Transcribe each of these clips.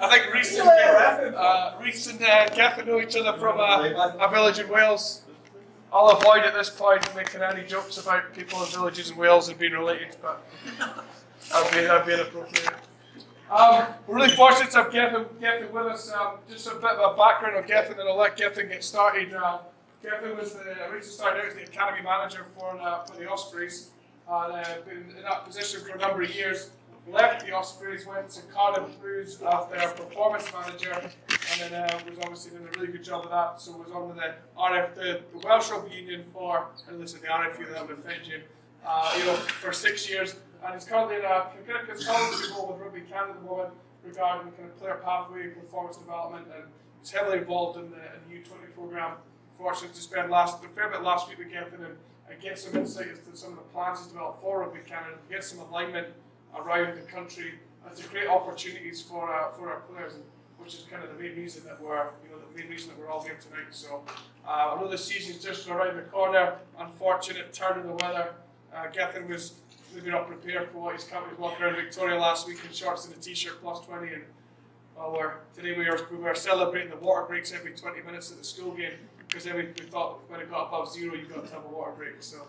I think Reese and Gethin know each other from a village in Wales. I'll avoid at this point making any jokes about people in villages in Wales and being related, but that'd be inappropriate. We're really fortunate to have Gethin with us. Just a bit of a background on Gethin, and I'll let Gethin get started. Gethin was originally started out as the academy manager for the Ospreys. Been in that position for a number of years. Left the Ospreys, went to Cardiff Blues as their performance manager, and then was obviously doing a really good job of that. So was on with the Welsh Rugby Union for, and listen, the RFU, that would offend you, for 6 years. And he's currently in a kind of consultancy role with Rugby Canada at the moment regarding kind of player pathway, performance development, and he's heavily involved in the U20 program. Fortunate to spend a fair bit last week with Gethin and get some insight as to some of the plans he's developed for Rugby Canada, get some alignment around the country. It's a great opportunities for our players, which is kind of the main reason that we're all here tonight. So I know the season's just around the corner. Unfortunate turn in the weather. Gethin was maybe not prepared for what he's coming. He was walking around Victoria last week in shorts and a t-shirt plus 20, and today we were celebrating the water breaks every 20 minutes at the school game, because we thought when it got above zero you've got to have a water break. So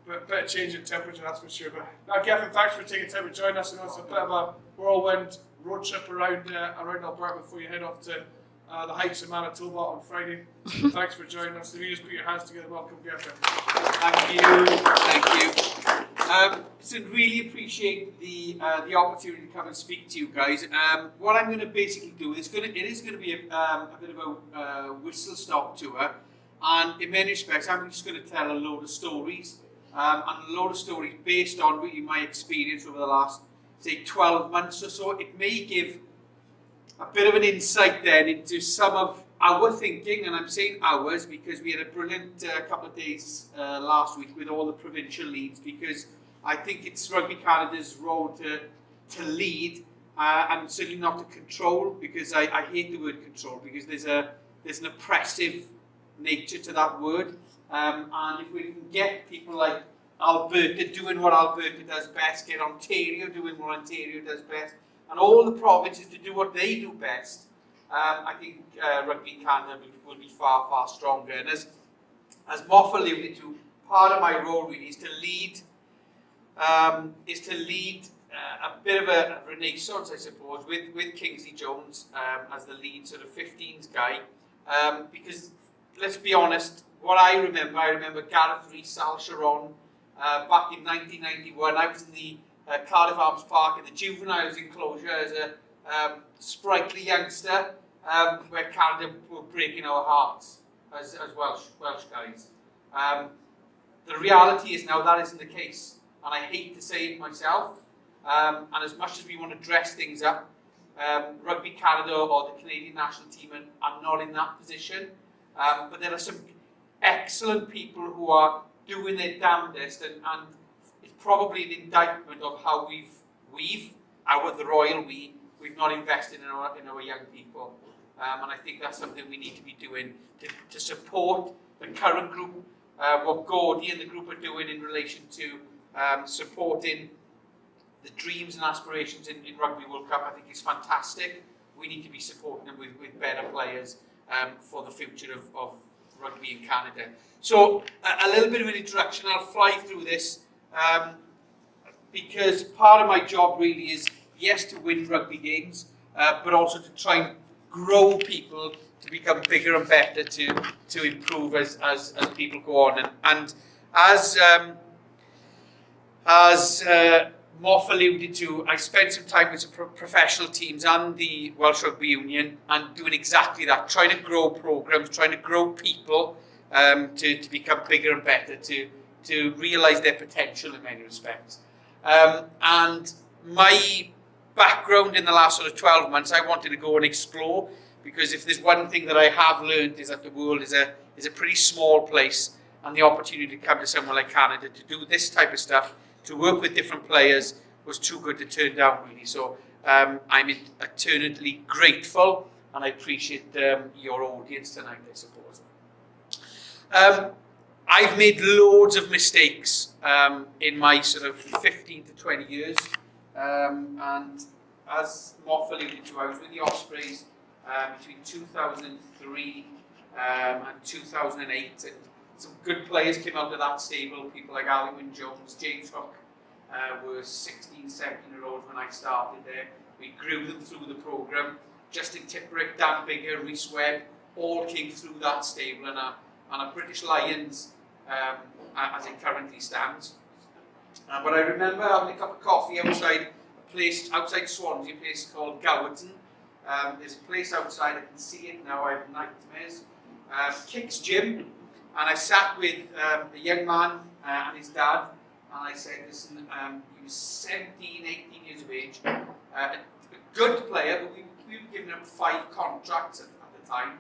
a bit of change in temperature, that's for sure. But now, Gethin, thanks for taking time to join us. I know it's a bit of a whirlwind road trip around Alberta before you head off to the heights of Manitoba on Friday. So thanks for joining us. If you just put your hands together, welcome, Gethin. Thank you. So really appreciate the opportunity to come and speak to you guys. What I'm going to basically do is it is going to be a bit of a whistle stop tour, and in many respects I'm just going to tell a load of stories, and a load of stories based on really my experience over the last, say, 12 months or so. It may give a bit of an insight then into some of our thinking, and I'm saying ours because we had a brilliant couple of days last week with all the provincial leads, because I think it's Rugby Canada's role to lead and certainly not to control, because I hate the word control, because there's an oppressive nature to that word, and if we can get people like Alberta doing what Alberta does best, get Ontario doing what Ontario does best, and all the provinces to do what they do best, I think Rugby Canada will be far, far stronger. And as Moff alluded to, part of my role really is to lead a bit of a renaissance, I suppose, with Kingsley Jones as the lead sort of 15s guy, because let's be honest, what I remember Gareth Rees, Sal Sharon, back in 1991. I was in the Cardiff Arms Park in the juveniles enclosure as a sprightly youngster, where Canada were breaking our hearts as Welsh guys. The reality is now that isn't the case, and I hate to say it myself, and as much as we want to dress things up, Rugby Canada or the Canadian national team are not in that position, but there are some excellent people who are doing their damnedest, and it's probably an indictment of how we've not invested in our young people, and I think that's something we need to be doing to support the current group, what Gordy and the group are doing in relation to supporting the dreams and aspirations in Rugby World Cup. I think is fantastic. We need to be supporting them with better players for the future of rugby in Canada. So a little bit of an introduction. I'll fly through this because part of my job really is, yes, to win rugby games, but also to try and grow people to become bigger and better, to improve as people go on. And as Moff alluded to, I spent some time with some professional teams and the Welsh Rugby Union, and doing exactly that, trying to grow programs, trying to grow people to become bigger and better, to realise their potential in many respects. And my background in the last sort of 12 months, I wanted to go and explore, because if there's one thing that I have learned is that the world is a pretty small place, and the opportunity to come to somewhere like Canada to do this type of stuff, to work with different players, was too good to turn down, really. So I'm eternally grateful, and I appreciate your audience tonight, I suppose. I've made loads of mistakes in my sort of 15 to 20 years, and as Moff alluded to, I was with the Ospreys between 2003 and 2008, and some good players came out of that stable, people like Alwyn Jones, James Hook were 16, 17-year-olds when I started there. We grew them through the programme. Justin Tipperick, Dan Bigger, Rhys Webb, all came through that stable, and a British Lions as it currently stands. But I remember having a cup of coffee outside a place outside Swansea, a place called Gethin. There's a place outside, I can see it now, I have nightmares. Kicks Gym, and I sat with a young man and his dad, and I said, listen, he was 17, 18 years of age, a good player, but we were giving him 5 contracts at the time.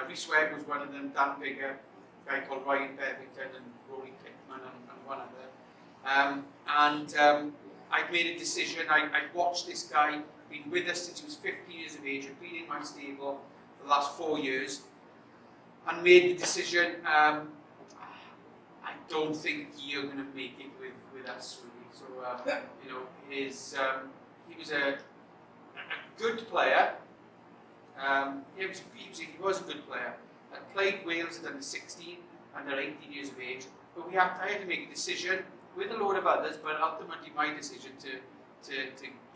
Rhys Webb was one of them, Dan Bigger, a guy called Ryan Bevington, and Rory Pickman, and one other. I'd made a decision. I watched this guy, been with us since he was 15 years of age, had been in my stable for the last 4 years, and made the decision, I don't think you're going to make it with us, really. So, you know, he was a good player. He was a good player. I played Wales at under 16, under 18 years of age, but I had to make a decision with a load of others, but ultimately my decision to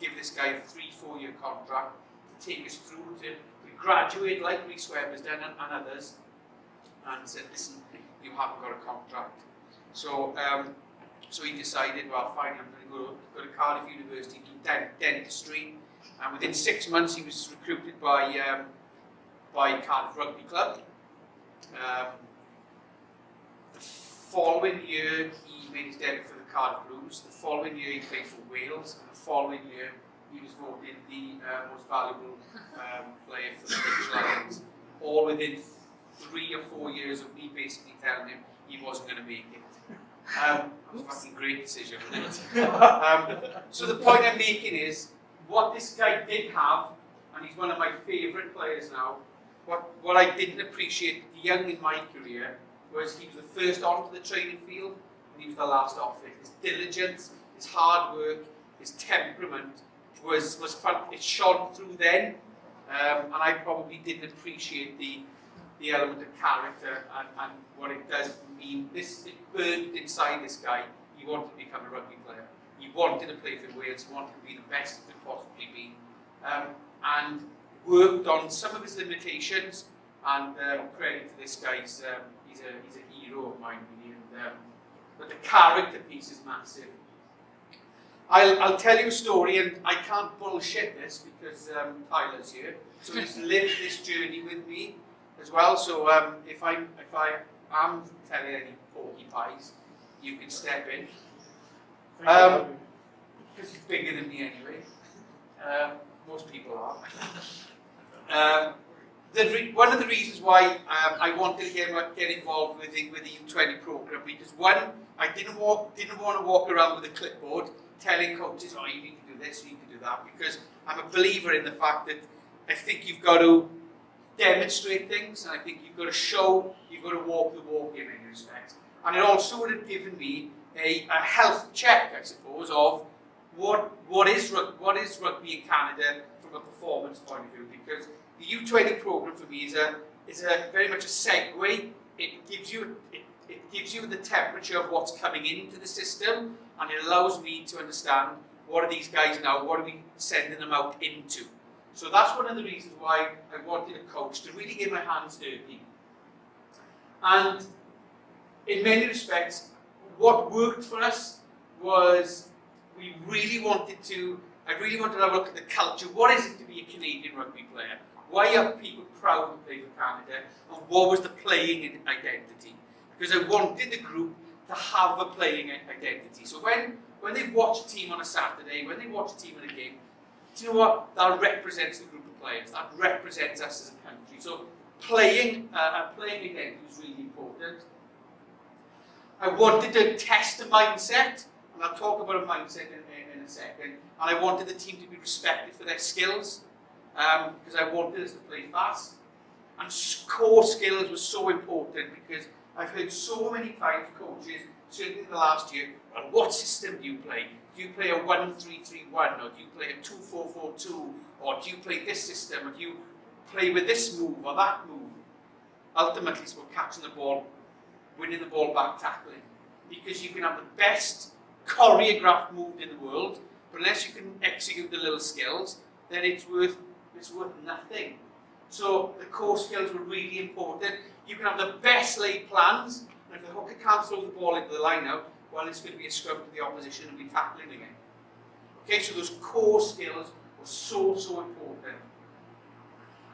give this guy a 3-4 year contract to take us through to graduate like Rhys Webb has done and others, and said, listen, you haven't got a contract. So so he decided, well, fine, I'm going to go to Cardiff University, do dentistry, and within 6 months he was recruited by Cardiff Rugby Club. The following year he made his debut for the Cardiff Blues. The following year he played for Wales, and the following year he was voted the most valuable player for the British Lions. All within 3 or 4 years of me basically telling him he wasn't going to make it. That was a fucking great decision, wasn't it? So the point I'm making is, what this guy did have, and he's one of my favourite players now, what I didn't appreciate young in my career was he was the first onto the training field and he was the last off it. His diligence, his hard work, his temperament was fun. It shone through then, and I probably didn't appreciate the element of character and what it does mean. It burned inside this guy. He wanted to become a rugby player. He wanted to play for Wales. He wanted to be the best he could possibly be, and worked on some of his limitations. And credit to this guy, he's a hero of mine, really. But the character piece is massive. I'll tell you a story, and I can't bullshit this because Tyler's here, so he's lived this journey with me as well. So if I am telling any porcupines, you can step in. Because he's bigger than me anyway. Most people are. One of the reasons why I wanted to get involved with the U20 program, because one, I didn't want to walk around with a clipboard telling coaches, oh, you need to do this, you need to do that, because I'm a believer in the fact that I think you've got to demonstrate things, and I think you've got to show, you've got to walk the walk in many respects. And it also would have given me a health check, I suppose, of what is rugby in Canada from a performance point of view, because the U20 program for me is a very much a segue. It gives you the temperature of what's coming into the system, and it allows me to understand what are these guys now, what are we sending them out into. So that's one of the reasons why I wanted a coach to really get my hands dirty. And in many respects, what worked for us was I really wanted to have a look at the culture. What is it to be a Canadian rugby player? Why are people proud to play for Canada? And what was the playing identity? Because I wanted the group to have a playing identity. So when they watch a team on a Saturday, when they watch a team in a game, do you know what? That represents the group of players. That represents us as a country. So playing identity was really important. I wanted to test a mindset, and I'll talk about a mindset in a second. And I wanted the team to be respected for their skills, because I wanted us to play fast. And core skills was so important, because I've heard so many times coaches certainly in the last year, well, what system do you play? Do you play a 1-3-3-1, or do you play a 2-4-4-2, or do you play this system, or do you play with this move or that move? Ultimately, it's about catching the ball, winning the ball back, tackling. Because you can have the best choreographed move in the world, but unless you can execute the little skills, then it's worth nothing. So the core skills were really important. You can have the best laid plans, and if the hooker can't throw the ball into the line out, well, it's going to be a scrum to the opposition and be tackling again. Okay, so those core skills were so important.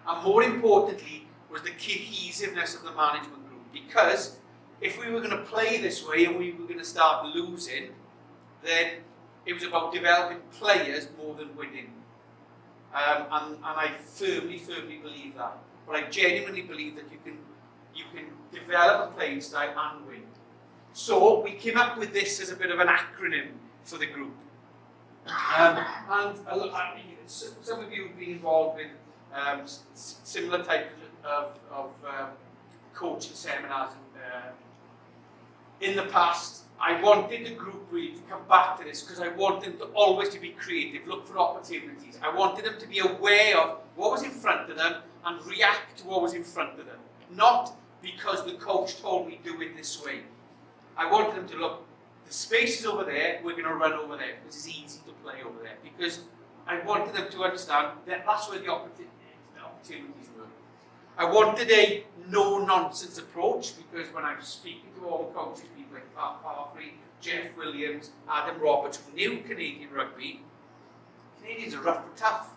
And more importantly was the cohesiveness of the management group, because if we were going to play this way and we were going to start losing, then it was about developing players more than winning. And I firmly believe that. But I genuinely believe that you can develop a playing style and win. So we came up with this as a bit of an acronym for the group. Some of you have been involved with similar types of coaching seminars in the past. I wanted the group really to come back to this because I want them to always to be creative, look for opportunities. I wanted them to be aware of what was in front of them and react to what was in front of them. Not because the coach told me do it this way. I wanted them to look, the space is over there, we're going to run over there because it's easy to play over there. Because I wanted them to understand that that's where the opportunities were. I wanted a no-nonsense approach because when I was speaking to all the coaches, people like Pat Parfrey, Jeff Williams, Adam Roberts, who knew Canadian rugby, Canadians are rough and tough.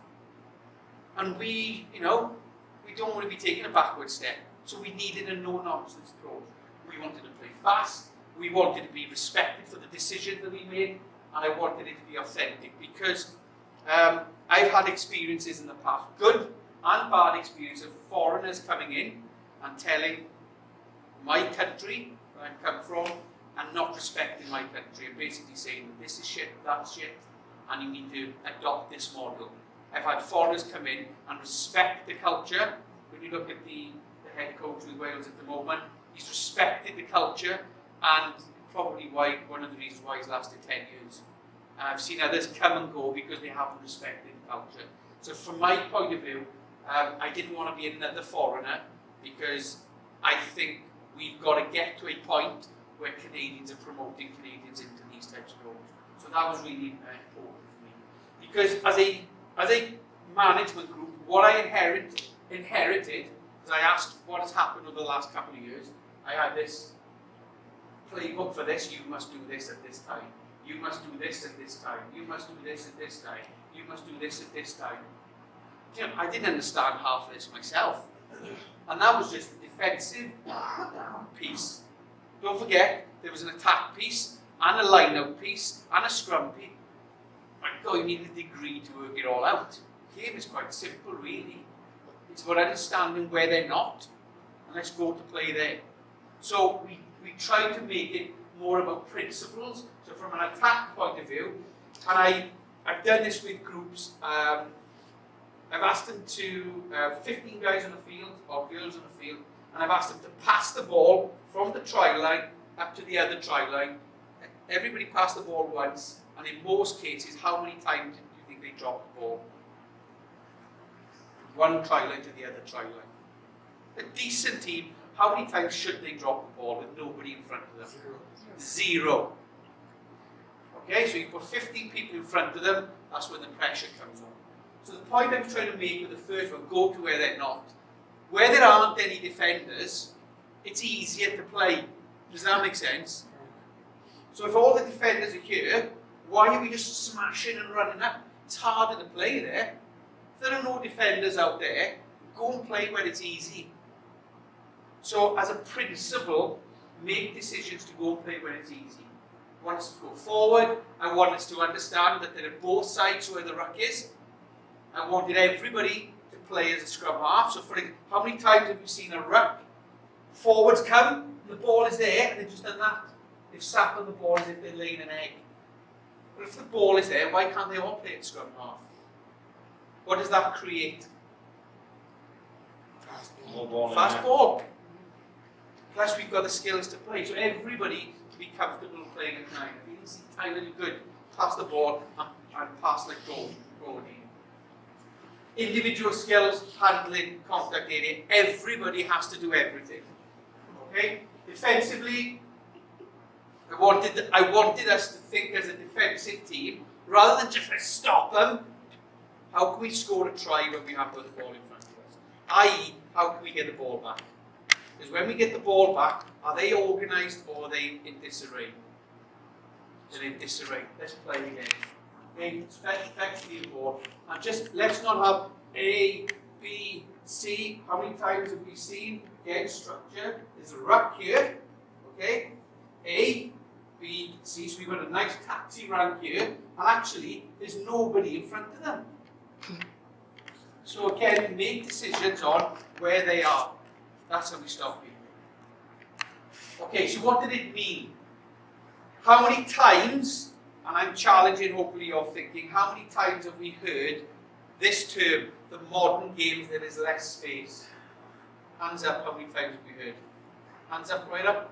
And we don't want to be taking a backward step. So we needed a no-nonsense approach. We wanted to play fast, we wanted to be respected for the decision that we made, and I wanted it to be authentic because I've had experiences in the past, good and bad experiences, of foreigners coming in and telling my country, where I come from, and not respecting my country, and basically saying that this is shit, that's shit, and you need to adopt this model. I've had foreigners come in and respect the culture. When you look at the head coach with Wales at the moment, he's respected the culture, and probably one of the reasons why he's lasted 10 years. I've seen others come and go because they haven't respected the culture. So from my point of view, I didn't want to be another foreigner because I think we've got to get to a point where Canadians are promoting Canadians into these types of roles. So that was really important for me. Because as a management group, what I inherited, as I asked what has happened over the last couple of years, I had this playbook for this: you must do this at this time. You must do this at this time. You must do this at this time. You must do this at this time. You know, I didn't understand half of this myself. And that was just the defensive piece. Don't forget, there was an attack piece, and a line-out piece, and a scrum piece. My God, you need a degree to work it all out. The game is quite simple, really. It's about understanding where they're not, and let's go to play there. So we try to make it more about principles. So from an attack point of view, and I've done this with groups. I've asked them to 15 guys on the field or girls on the field, and I've asked them to pass the ball from the try line up to the other try line. Everybody passed the ball once, and in most cases, how many times do you think they dropped the ball? One try line to the other try line. A decent team, how many times should they drop the ball with nobody in front of them? Zero. Okay, so you put 15 people in front of them, that's when the pressure comes on. So the point I'm trying to make with the first one, go to where they're not. Where there aren't any defenders, it's easier to play. Does that make sense? So if all the defenders are here, why are we just smashing and running up? It's harder to play there. If there are no defenders out there, go and play where it's easy. So as a principle, make decisions to go and play where it's easy. I want us to go forward. I want us to understand that there are both sides where the ruck is. I wanted everybody to play as a scrum half. So for how many times have you seen a ruck? Forwards come, the ball is there, and they've just done that. They've sat on the ball as if they're laying an egg. But if the ball is there, why can't they all play at scrum half? What does that create? More ball. Fast ball. Plus we've got the skills to play. So everybody can be comfortable playing at 9. If you can see Tyler, you're good. Pass the ball and pass like goal again. Individual skills, handling, contact area. Everybody has to do everything. Okay? Defensively, I wanted us to think as a defensive team, rather than just stop them, how can we score a try when we have got the ball in front of us? I.e., how can we get the ball back? Because when we get the ball back, are they organised or are they in disarray? They're in disarray. Let's play again. Okay, effectively the ball. And just, let's not have A, B, C. How many times have we seen? Again, structure. There's a ruck here. Okay? A, B, C. So we've got a nice taxi rank here. And actually, there's nobody in front of them. So again, make decisions on where they are. That's how we stop you. Okay, so what did it mean? How many times, and I'm challenging hopefully you're thinking, how many times have we heard this term, the modern games, there is less space? Hands up, how many times have we heard? Hands up, right up.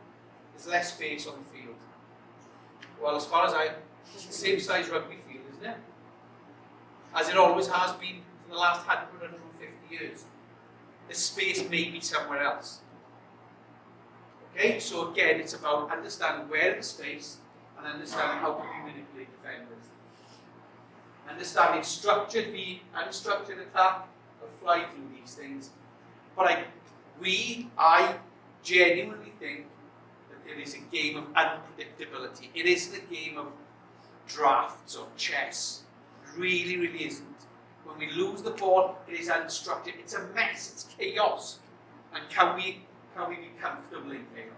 There's less space on the field. Well, as far as it's the same size rugby field, isn't it? As it always has been for the last 150 years. The space may be somewhere else. Okay, so again, it's about understanding where the space and understanding how can we manipulate defenders. Understanding structured V, unstructured attack, or fly through these things. But I genuinely think that there is a game of unpredictability. It isn't a game of drafts or chess. It really, really isn't. When we lose the ball, it is unstructured. It's a mess. It's chaos. And can we be comfortable in chaos?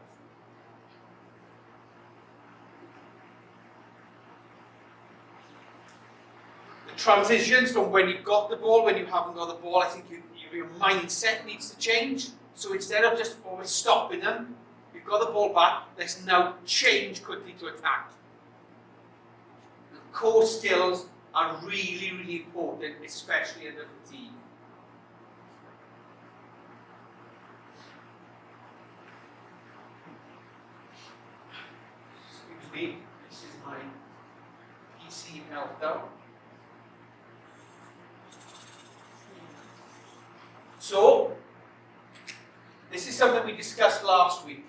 The transitions from when you've got the ball, when you haven't got the ball, I think your mindset needs to change. So instead of just always stopping them, you've got the ball back, let's now change quickly to attack. The core skills are really, really important, especially under fatigue. Excuse me, this is my PC meltdown. So, this is something we discussed last week.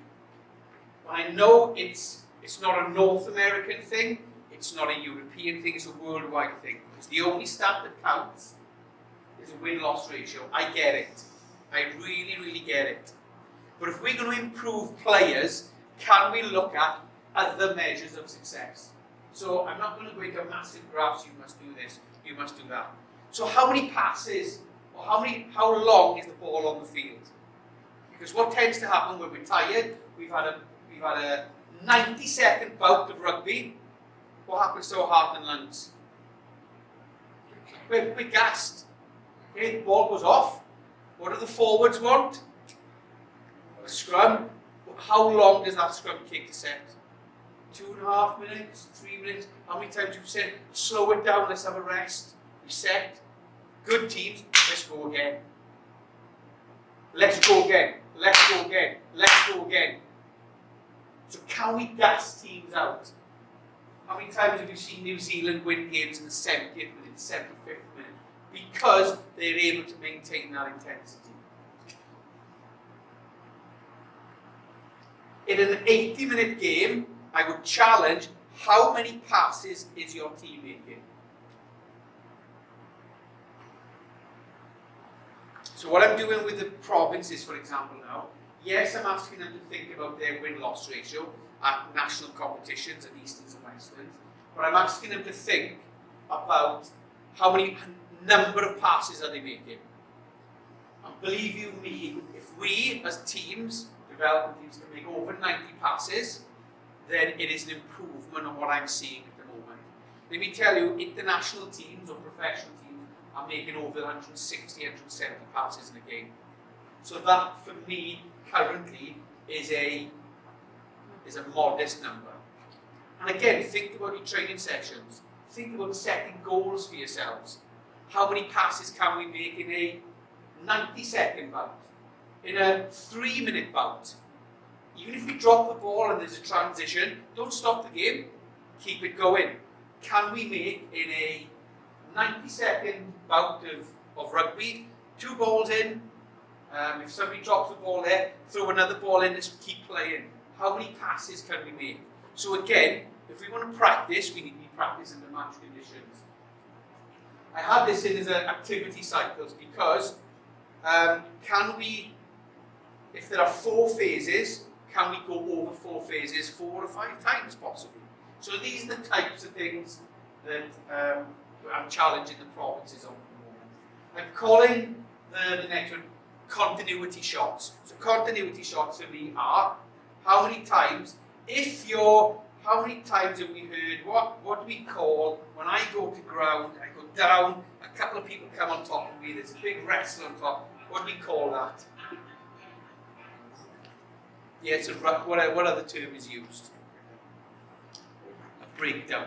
I know it's not a North American thing, it's not a European thing, it's a worldwide thing. Because the only stat that counts is a win-loss ratio. I get it. I really, really get it. But if we're going to improve players, can we look at other measures of success? So I'm not going to go into massive graphs, you must do this, you must do that. So how many passes, or how long is the ball on the field? Because what tends to happen when we're tired, we've had a 90-second bout of rugby. What happens to our heart and lungs? We're gassed. Okay, the ball goes off. What do the forwards want? A scrum. How long does that scrum take to set? 2.5 minutes, 3 minutes. How many times have you said, slow it down, let's have a rest, reset? Good teams, let's go again. Let's go again, let's go again, let's go again. So can we gas teams out? How many times have you seen New Zealand win games in the 70th minute, 75th minute? Because they're able to maintain that intensity. In an 80-minute game, I would challenge, how many passes is your team making? So what I'm doing with the provinces, for example, now, yes, I'm asking them to think about their win-loss ratio at national competitions, at Easterns and Westerns, but I'm asking them to think about how many number of passes are they making. And believe you me, if we as teams, development teams, can make over 90 passes, then it is an improvement on what I'm seeing at the moment. Let me tell you, international teams or professional teams are making over 160, 170 passes in a game. So that, for me, currently, is a modest number. And again, think about your training sessions. Think about setting goals for yourselves. How many passes can we make in a 90-second bout? In a 3-minute bout? Even if we drop the ball and there's a transition, don't stop the game, keep it going. Can we make in a 90-second bout of rugby, 2 balls in, if somebody drops the ball there, throw another ball in, just keep playing. How many passes can we make? So again, if we want to practice, we need to be practicing the match conditions. I had this in as activity cycles because can we, if there are 4 phases, can we go over 4 phases 4 or 5 times possibly? So these are the types of things that I'm challenging the provinces on at the moment. I'm calling the next one continuity shots. So continuity shots for me are how many times, how many times have we heard what we call, when I go to ground, I go down, a couple of people come on top of me, there's a big wrestler on top, what do we call that? Yeah, it's what other term is used? A breakdown.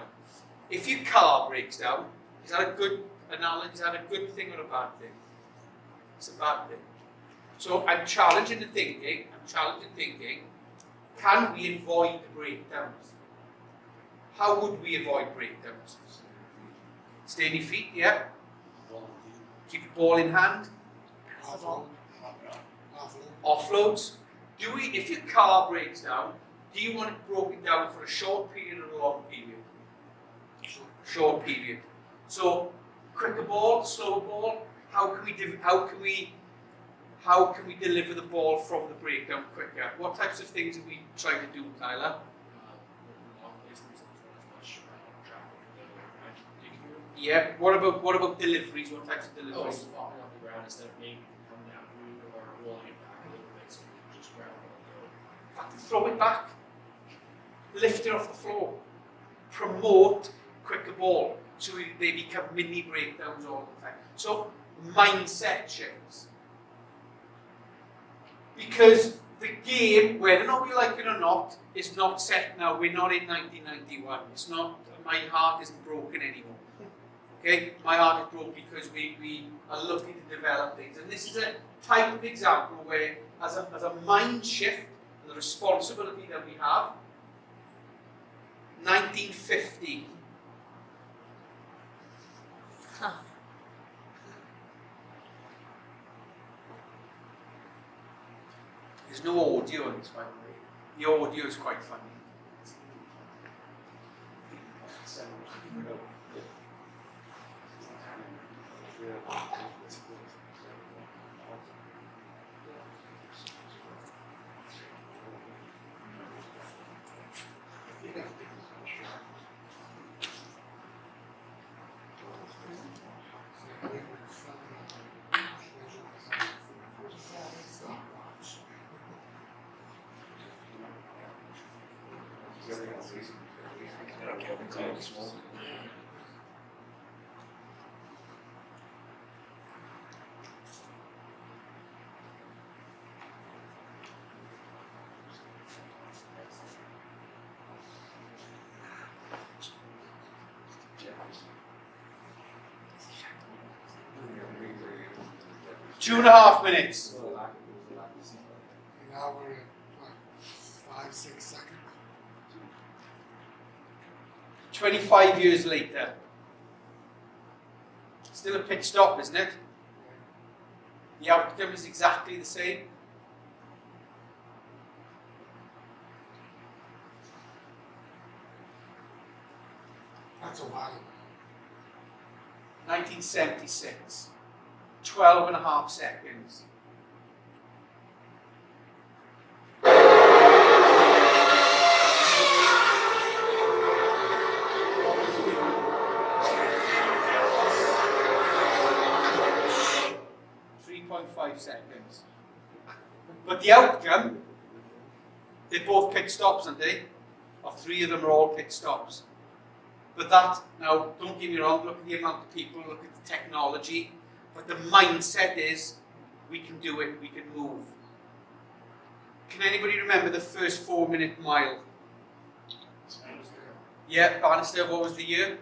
If your car breaks down, is that a good analogy? Is that a good thing or a bad thing? It's a bad thing. So I'm challenging the thinking, can we avoid the breakdowns? How would we avoid breakdowns? Stay on your feet, yeah? Keep the ball in hand. Offloads. If your car breaks down, do you want it broken down for a short period or a long period? Short period. So, quicker ball, slower ball. How can we deliver the ball from the breakdown quicker? What types of things have we tried to do, Tyler? Yeah. What about deliveries? What types of deliveries? Walking off the ground instead of maybe coming down or rolling it back a little bit so you can just grab it and go. In fact, throw it back. Lift it off the floor. Promote quicker ball so they become mini breakdowns all the time. So mindset shifts. Because the game, whether or not we like it or not, is not set now. We're not in 1991. It's not. My heart isn't broken anymore. Okay, my heart is broken because we are looking to develop things, and this is a type of example where, as a mind shift and the responsibility that we have, 1950. There's no audio on this, by the way. The audio is quite funny. Two and a half minutes. Now we're at 5, 6 seconds. 25 years later. Still a pit stop, isn't it? The outcome is exactly the same. That's a while. 1976. 12 and a half seconds. Seconds. But the outcome, they're both pit stops, aren't they? Or 3 of them are all pit stops. But that, now, don't get me wrong, look at the amount of people, look at the technology, but the mindset is, we can do it, we can move. Can anybody remember the first 4-minute mile? Yeah, Bannister, what was the year?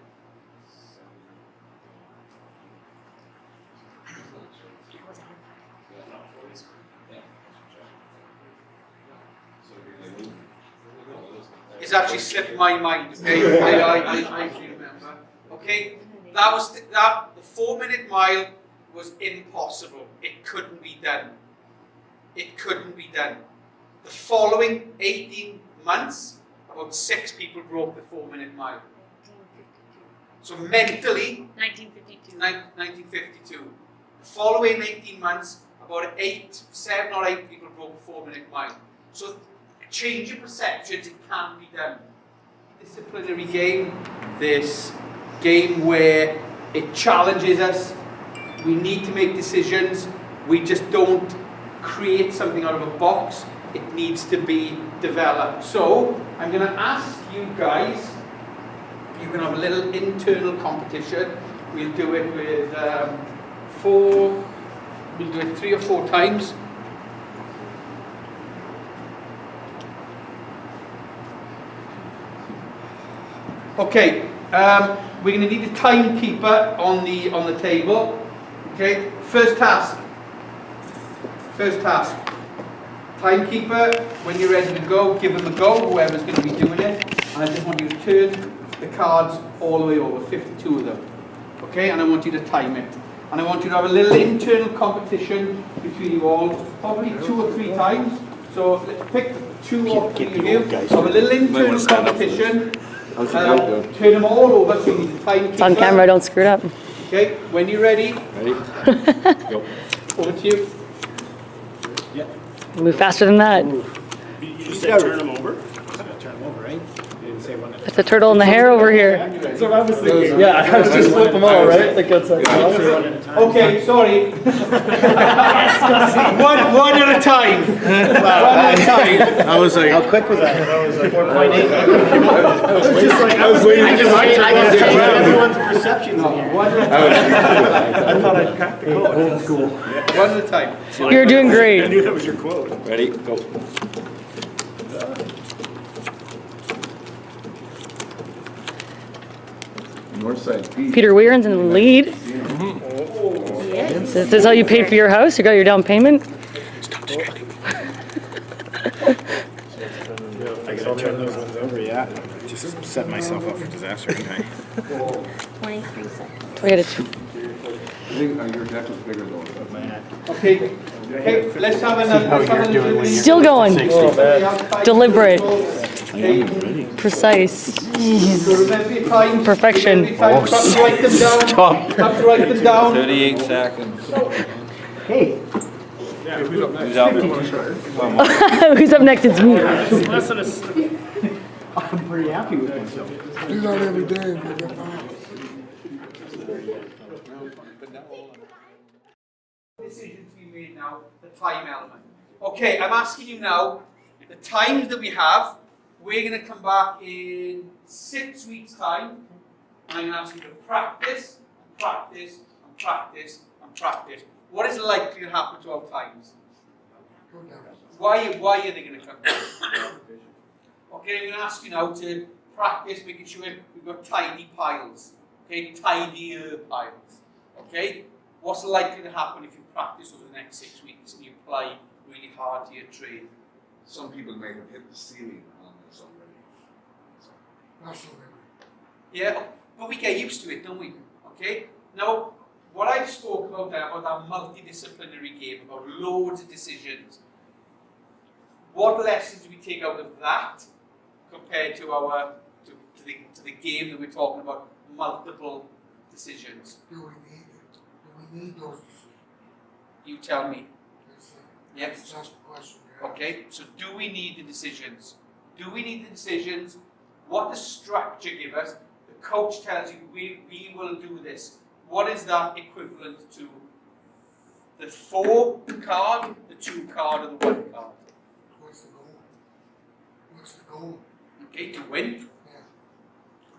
It's actually slipped my mind, okay? I do remember. Okay? The 4-minute mile was impossible. It couldn't be done. It couldn't be done. The following 18 months, about 6 people broke the 4-minute mile. So mentally, 1952. The following 18 months, about 7 or 8 people broke the 4-minute mile. So change your perceptions, it can be done. Disciplinary game, this game where it challenges us, we need to make decisions, we just don't create something out of a box, it needs to be developed. So, I'm going to ask you guys, you can have a little internal competition. We'll do it with we'll do it 3 or 4 times. Okay, we're going to need a timekeeper on the table. Okay, first task. Timekeeper, when you're ready to go, give them a go, whoever's going to be doing it. And I just want you to turn the cards all the way over, 52 of them. Okay, and I want you to time it. And I want you to have a little internal competition between you all, probably 2 or 3 times. So let's pick 2 or 3 of you. Have a little internal competition. Turn them all over so you need the timekeeper. It's on camera, don't screw it up. Okay, when you're ready. Ready? Go. Over to you. Yeah. Move faster than that. You just said turn them over? Turn them over, right? You didn't say one. That's a turtle in the hair over here. That's what I was thinking. Yeah, I was just flip them all, right? Like that's like, Okay, sorry. one at a time. One at a time. I was like, how quick was that? That was like 4.8. I was waiting to I change everyone's perceptions in here. One at a time. I thought I'd cracked the code. Old school. One at a time. You're doing I great. knew that was your quote. Ready? Go. North side P. Peter Weiren's in the lead. Is this how you paid for your house? You got your down payment? I gotta turn those ones over, yeah. Just set myself up for disaster, okay? 23 seconds. We got a I think your deck was bigger though. Okay. Okay, let's have another. Still going. Deliberate. Okay. Precise. So remember your time. Perfection. Remember your time. Have to write them down. Stop. Have to write them down. 38 seconds. Hey. Yeah, who's up next? Who's out? Who's up next? It's me. Less than a I'm pretty happy with myself. Do that every day and you'll get fine. Decisions to be made now, the time element. Okay, I'm asking you now, the times that we have, we're going to come back in 6 weeks' time, and I'm going to ask you to practice, and practice, and practice, and practice. What is likely to happen to our times? Go down. Why are they going to come down? Okay, I'm going to ask you now to practice making sure we've got tidy piles. Okay, tidier piles. Okay? What's likely to happen if you practice over the next 6 weeks and you apply really hard to your trade? Some people may have hit the ceiling on this already. That's the way. Yeah, but we get used to it, don't we? Okay? Now, what I spoke about there, about that multidisciplinary game, about loads of decisions, what lessons do we take out of that compared to our to the game that we're talking about, multiple decisions? Do we need it? Do we need those decisions? You tell me. That's, Yes. that's the question. Yeah. Okay, so do we need the decisions? Do we need the decisions? What does structure give us? The coach tells you we will do this. What is that equivalent to? The 4 card, the 2 card, and the 1 card. What's the goal? What's the goal? Okay, to win. Yeah.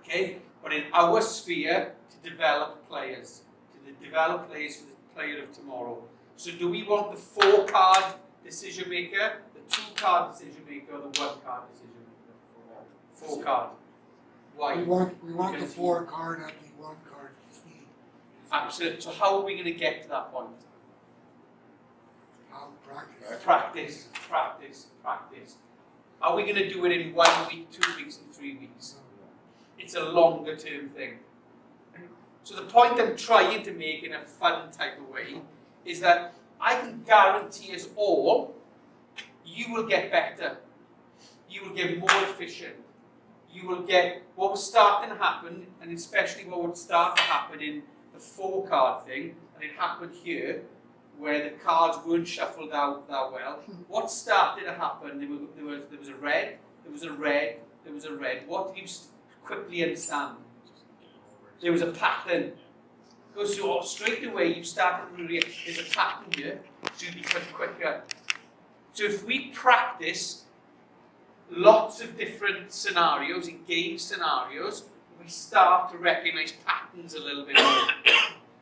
Okay, but in our sphere, to develop players. To develop players for the player of tomorrow. So do we want the 4 card decision maker, the 2 card decision maker, or the 1 card decision maker? 4 card. Why? We want the Because 4 card at the 1 card speed. Absolutely. So how are we going to get to that point? How practice. Practice, practice, practice. Are we going to do it in 1 week, 2 weeks, and 3 weeks? It's a longer term thing. So the point I'm trying to make in a fun type of way is that I can guarantee us all, you will get better. You will get more efficient. You will get what was starting to happen, and especially what would start to happen in the 4-card thing, and it happened here, where the cards weren't shuffled out that well. What started to happen, there was a red, there was a red, there was a red. What did you quickly understand? There was a pattern. So straight away you started to realize there's a pattern here, so you become quicker. So if we practice lots of different scenarios, in game scenarios, we start to recognize patterns a little bit more.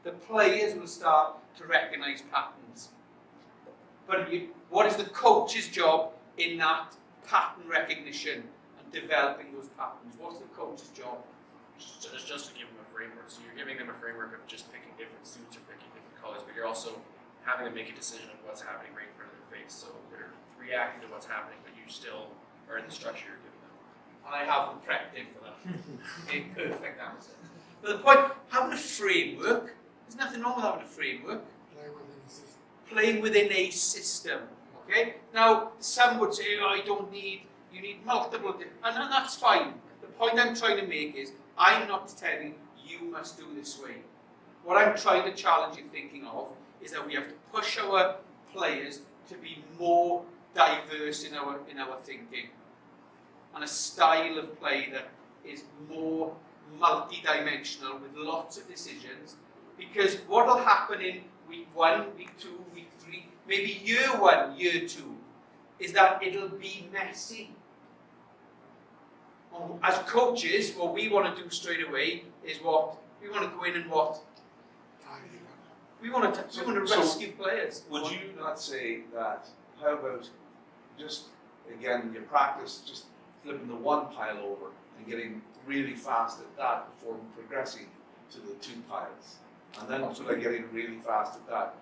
The players will start to recognize patterns. But what is the coach's job in that pattern recognition and developing those patterns? What's the coach's job? It's just to give them a framework. So you're giving them a framework of just picking different suits or picking different colors, but you're also having them make a decision of what's happening right in front of their face. So they're reacting to what's happening, but you still are in the structure you're giving them. And I have them prepped in for that. A perfect answer. But the point, having a framework, there's nothing wrong with having a framework. Play within the system. Playing within a system. Okay? Now, some would say, oh, you need multiple, and that's fine. The point I'm trying to make is, I'm not telling you must do this way. What I'm trying to challenge you thinking of is that we have to push our players to be more diverse in our thinking, and a style of play that is more multi-dimensional with lots of decisions. Because what will happen in week 1, week 2, week 3, maybe year 1, year 2, is that it'll be messy. As coaches, what we want to do straight away is what we want to go in and what we want to rescue players. Would you not say that? How about just again your practice, just flipping the one pile over and getting really fast at that before progressing to the 2 piles, and then sort of getting really fast at that.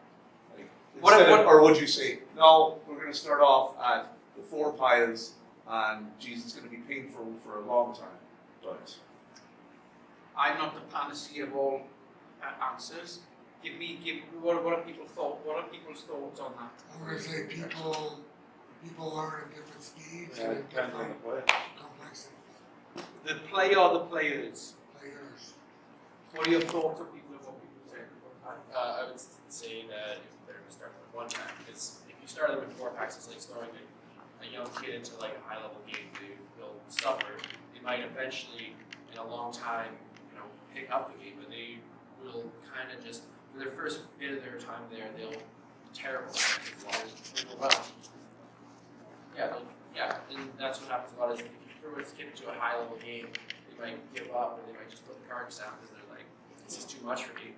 Like, or would you say no? We're going to start off at the 4 piles. And geez, it's going to be painful for a long time. But I'm not the panacea of all answers. Give what are people's thoughts on that? I'm going to say people learn at different speeds Yeah, and at depends on the different play. complexities. The play or the players? Players. What are your thoughts on people and what people say? I would say that if they're going to start with 1 pack, because if you start them with 4 packs, it's like throwing a young kid into like a high-level game. They'll suffer. They might eventually, in a long time, pick up the game, but they will kind of just, for their first bit of their time there, they'll be terrible at it. They'll overwhelm. Yeah, and that's what happens a lot. Is if you throw a kid into a high-level game, they might give up, or they might just put the cards down because they're like, this is too much for me.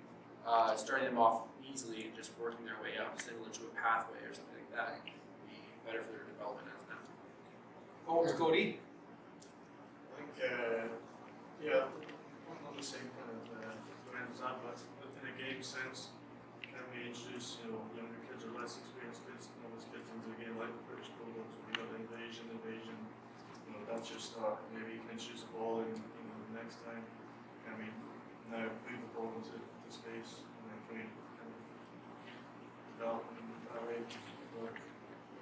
Starting them off easily and just working their way up, similar to a pathway or something like that, would be better for their development as an athlete. Thoughts, Cody? I think, not the same kind of lens as that, but in a game sense, can we introduce, younger kids or less experienced kids, novice kids into the game like the British Bulldogs, we got invasion, that's your start. Maybe you can introduce a ball in, the next time. Can we now move the ball into space, and then can we kind of develop in that way, or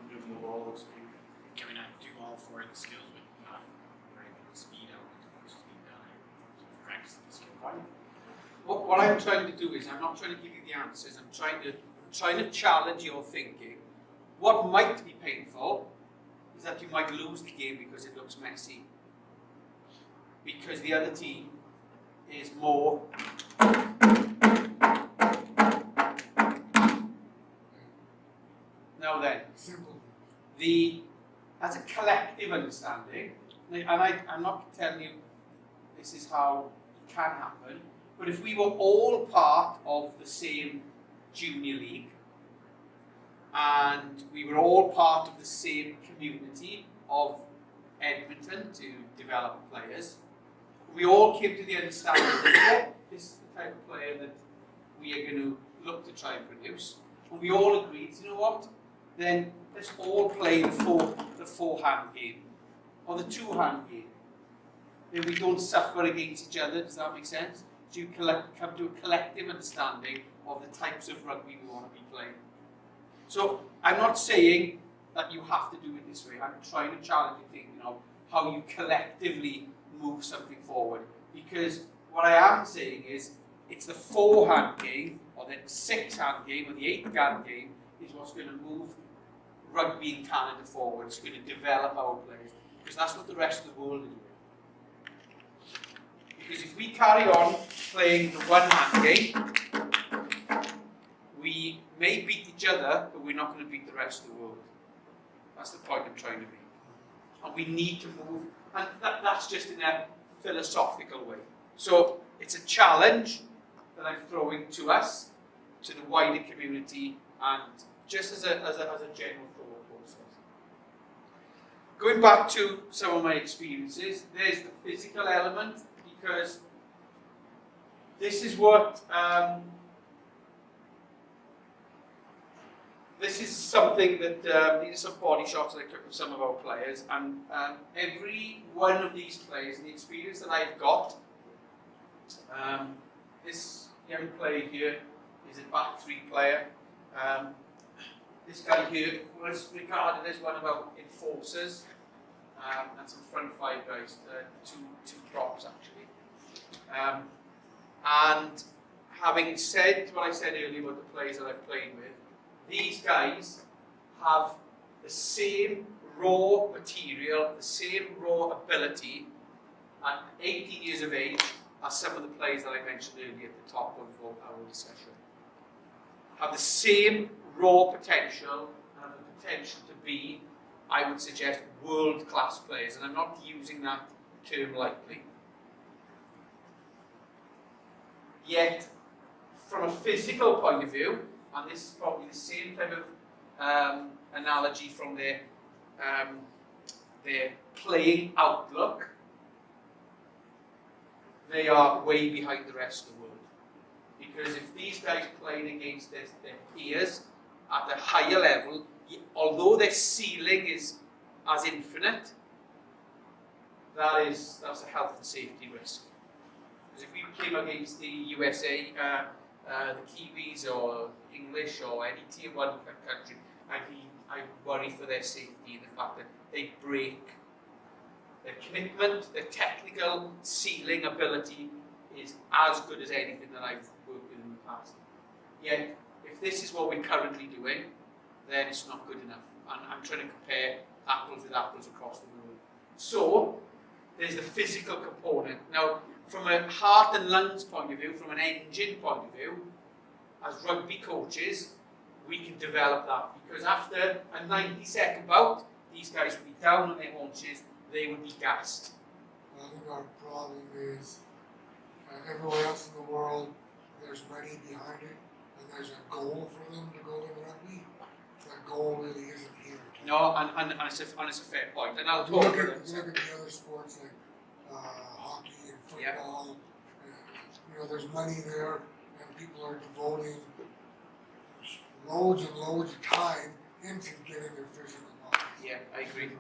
moving the ball at speed? Can we not do all 4 of the skills, but not worrying about the speed element of what's being done? Practice the skill. What I'm trying to do is, I'm not trying to give you the answers, I'm trying to challenge your thinking. What might be painful is that you might lose the game because it looks messy. Because the other team is more now then, Simple. as a collective understanding, and I'm not telling you this is how it can happen, but if we were all part of the same junior league, and we were all part of the same community of Edmonton to develop players, we all came to the understanding that this is the type of player that we are going to look to try and produce, and we all agreed, you know what, then let's all play the forehand game. or the two-hand game. Where we don't suffer against each other, does that make sense? So you come to a collective understanding of the types of rugby we want to be playing. So I'm not saying that you have to do it this way. I'm trying to challenge you thinking of how you collectively move something forward. Because what I am saying is, it's the four-hand game, or the six-hand game, or the eight-hand game is what's going to move rugby in Canada forward. It's going to develop our players. Because that's what the rest of the world is doing. Because if we carry on playing the one-hand game, we may beat each other, but we're not going to beat the rest of the world. That's the point I'm trying to make. And we need to move, and that's just in a philosophical way. So it's a challenge that I'm throwing to us, to the wider community, and just as a general thought process. Going back to some of my experiences, there's the physical element, because this is what this is something that these are some body shots that I took of some of our players, and every one of these players, and the experience that I've got, this young player here is a back three player. This guy here was regarded as one of our enforcers, and some front five guys, two props actually. And having said what I said earlier about the players that I've played with, these guys have the same raw material, the same raw ability at 18 years of age as some of the players that I mentioned earlier at the top of our discussion. Have the same raw potential and have the potential to be, I would suggest, world-class players. And I'm not using that term lightly. Yet, from a physical point of view, and this is probably the same type of analogy from their playing outlook, they are way behind the rest of the world. Because if these guys played against their peers at a higher level, although their ceiling is as infinite, that's a health and safety risk. Because if we came against the USA, the Kiwis or English or any tier 1 country, I worry for their safety and the fact that they break their commitment, their technical ceiling ability is as good as anything that I've worked with in the past. Yet, if this is what we're currently doing, then it's not good enough. And I'm trying to compare apples with apples across the world. So, there's the physical component. Now, from a heart and lungs point of view, from an engine point of view, as rugby coaches, we can develop that. Because after a 90-second bout, these guys would be down on their haunches, they would be gassed. I think our problem is everywhere else in the world, there's money behind it, and there's a goal for them to go to rugby. That goal really isn't here. No, and it's a fair point. And I'll You talk look about at the other sports like hockey and football. There's money there, and people are devoting loads and loads of time into getting their physical bodies. Yeah, I agree.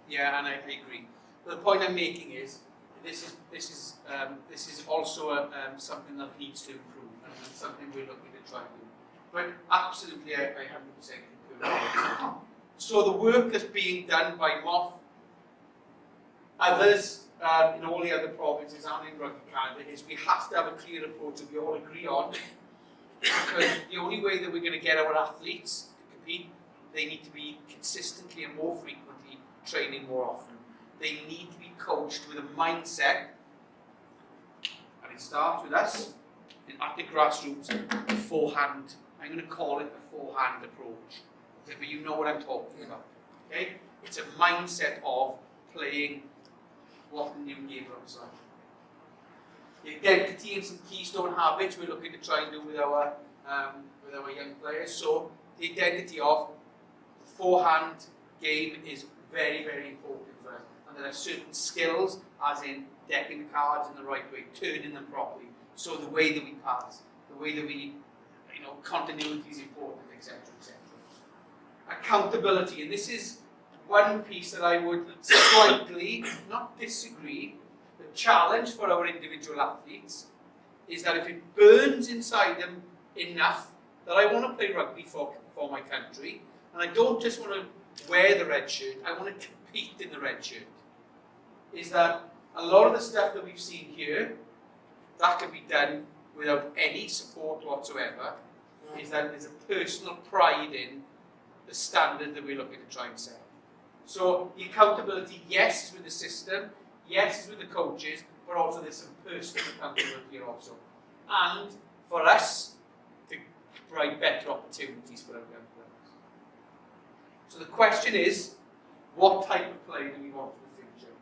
Yeah, and I agree. But the point I'm making is this is also something that needs to improve, and something we're looking to try to do. But absolutely, I 100% concur. So the work that's being done by MOF, others in all the other provinces and in Rugby Canada, is we have to have a clear approach that we all agree on. Because the only way that we're going to get our athletes to compete, they need to be consistently and more frequently training more often. They need to be coached with a mindset, and it starts with us at the grassroots, the forehand. I'm going to call it the forehand approach. Okay, but you know what I'm talking about. Okay? It's a mindset of playing what the new game looks like. The identity and some keystone habits we're looking to try and do with our young players. So the identity of the forehand game is very, very important for us. And there are certain skills, as in decking the cards in the right way, turning them properly. So the way that we pass, the way that we, continuity is important, etc., etc. Accountability, and this is one piece that I would slightly, not disagree, but challenge for our individual athletes is that if it burns inside them enough that I want to play rugby for my country, and I don't just want to wear the red shirt, I want to compete in the red shirt, is that a lot of the stuff that we've seen here, that can be done without any support whatsoever, is that there's a personal pride in the standard that we're looking to try and set. So the accountability, yes, is with the system, yes, is with the coaches, but also there's some personal accountability here also. And for us to provide better opportunities for our young players. So the question is, what type of play do we want for the future?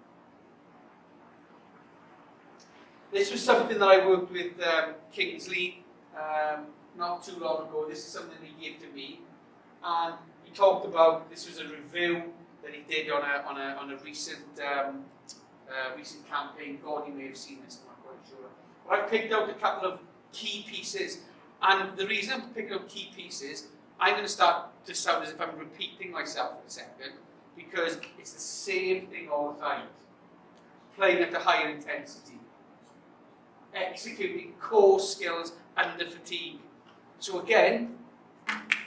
This was something that I worked with Kingsley not too long ago. This is something he gave to me, and he talked about, this was a review that he did on a recent recent campaign. God, you may have seen this, I'm not quite sure. But I've picked out a couple of key pieces, and the reason I'm picking out key pieces, I'm going to start to sound as if I'm repeating myself for a second, because it's the same thing all the time. Playing at a higher intensity, executing core skills under fatigue. So again,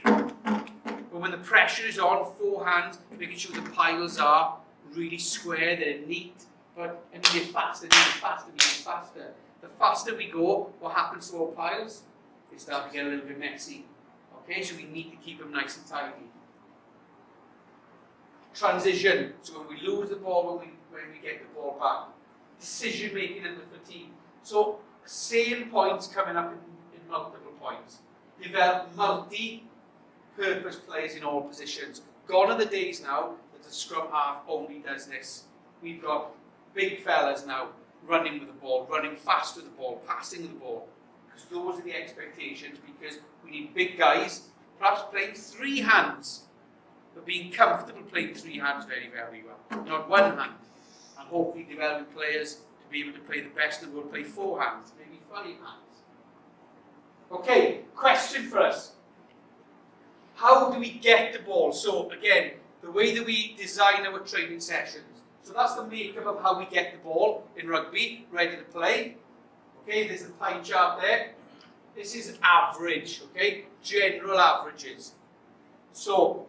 but when the pressure is on, forehand, making sure the piles are really square, they're neat, but immediate faster, faster. The faster we go, what happens to our piles? They start to get a little bit messy. Okay, so we need to keep them nice and tidy. Transition, so when we lose the ball, when we get the ball back. Decision making under fatigue. So same points coming up in multiple points. Develop multi-purpose plays in all positions. Gone are the days now that the scrum half only does this. We've got big fellas now running with the ball, running fast with the ball, passing the ball. Because those are the expectations, because we need big guys, perhaps playing three hands, but being comfortable playing three hands very, very well. Not one hand. And hopefully developing players to be able to play the best in the world, play four hands, maybe five hands. Okay, question for us. How do we get the ball? So again, the way that we design our training sessions. So that's the makeup of how we get the ball in rugby, ready to play. Okay, there's a pie chart there. This is average, okay? General averages. So,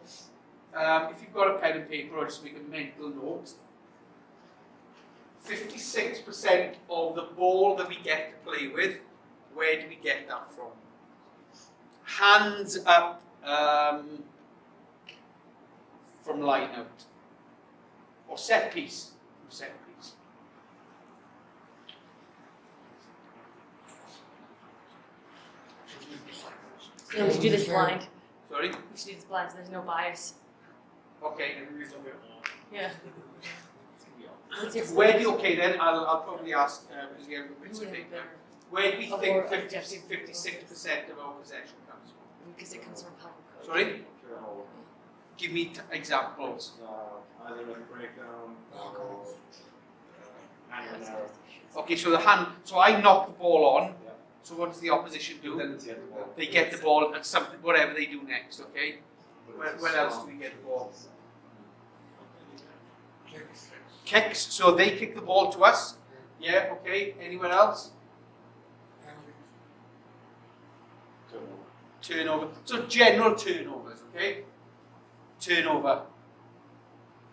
if you've got a pen and paper, I'll just make a mental note. 56% of the ball that we get to play with, where do we get that from? Hands up from line out. Or set piece. From set piece. Yeah, we should do this blind. Sorry? We should do this blind so there's no bias. Okay. Yeah. What's your Where do you, okay then, I'll probably ask, because you have a bit of paper. Where do we Or- think or 56% of our possession comes from? Because it comes from public code. Sorry? Give me examples. Either a breakdown or Okay, so the hand, so I knock the ball on, Yeah. so what does the opposition do? Then it's get the ball. They get the ball and something, whatever they do next, okay? Where else do we get the ball? Kicks. Kicks, so they kick the ball to us. Yeah, okay. Anyone else? Turnover. So general turnovers, okay? Turnover.